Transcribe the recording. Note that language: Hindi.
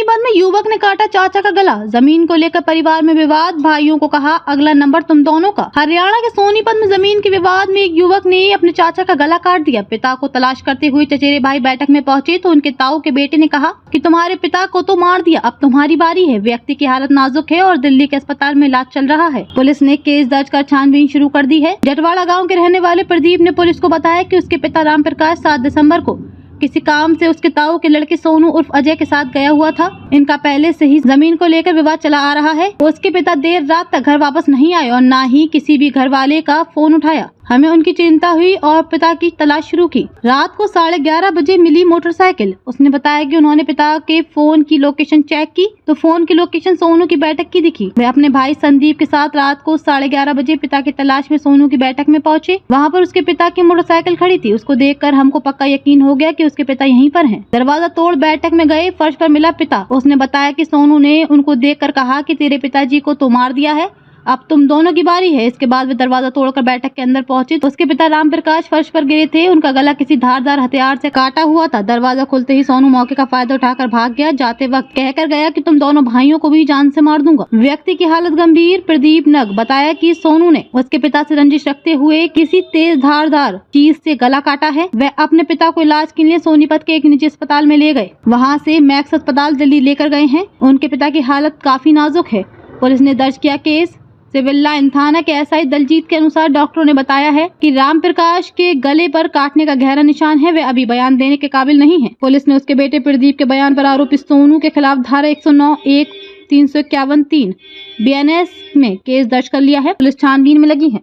सोनीपत में युवक ने काटा चाचा का गला, जमीन को लेकर परिवार में विवाद, भाइयों को कहा अगला नंबर तुम दोनों का। हरियाणा के सोनीपत में जमीन के विवाद में एक युवक ने अपने चाचा का गला काट दिया। पिता को तलाश करते हुए चचेरे भाई बैठक में पहुंचे तो उनके ताऊ के बेटे ने कहा कि तुम्हारे पिता को तो मार दिया, अब तुम्हारी बारी है। व्यक्ति की हालत नाजुक है और दिल्ली के अस्पताल में इलाज चल रहा है। पुलिस ने केस दर्ज कर छानबीन शुरू कर दी है। जटवाड़ा गाँव के रहने वाले प्रदीप ने पुलिस को बताया कि उसके पिता राम प्रकाश 7 दिसंबर को किसी काम से उसके ताऊ के लड़के सोनू उर्फ अजय के साथ गया हुआ था। इनका पहले से ही जमीन को लेकर विवाद चला आ रहा है। उसके पिता देर रात तक घर वापस नहीं आए और न ही किसी भी घर वाले का फोन उठाया। हमें उनकी चिंता हुई और पिता की तलाश शुरू की। रात को 11:30 बजे मिली मोटरसाइकिल। उसने बताया कि उन्होंने पिता के फोन की लोकेशन चेक की तो फोन की लोकेशन सोनू की बैठक की दिखी। वे अपने भाई संदीप के साथ रात को 11:30 बजे पिता की तलाश में सोनू की बैठक में पहुंचे। वहां पर उसके पिता की मोटरसाइकिल खड़ी थी। उसको देखकर हमको पक्का यकीन हो गया कि उसके पिता यहीं पर हैं। दरवाजा तोड़ बैठक में गए, फर्श पर मिला पिता। उसने बताया कि सोनू ने उनको देखकर कहा कि तेरे पिताजी को तो मार दिया है, अब तुम दोनों की बारी है। इसके बाद वे दरवाजा तोड़कर बैठक के अंदर पहुंचे तो उसके पिता राम प्रकाश फर्श पर गिरे थे। उनका गला किसी धारदार हथियार से काटा हुआ था। दरवाजा खुलते ही सोनू मौके का फायदा उठाकर भाग गया। जाते वक्त कहकर गया कि तुम दोनों भाइयों को भी जान से मार दूंगा। व्यक्ति की हालत गंभीर। प्रदीप नग बताया कि सोनू ने उसके पिता से रंजिश रखते हुए किसी तेज धारदार चीज से गला काटा है। वह अपने पिता को इलाज के लिए सोनीपत के एक निजी अस्पताल में ले गए। वहाँ से मैक्स अस्पताल दिल्ली लेकर गए हैं। उनके पिता की हालत काफी नाजुक है। पुलिस ने दर्ज किया केस। सिविल लाइन थाना के एसआई दलजीत के अनुसार डॉक्टरों ने बताया है कि राम प्रकाश के गले पर काटने का गहरा निशान है। वे अभी बयान देने के काबिल नहीं है। पुलिस ने उसके बेटे प्रदीप के बयान पर आरोपी सोनू के खिलाफ धारा 109(1), 351(3) BNS में केस दर्ज कर लिया है। पुलिस छानबीन में लगी है।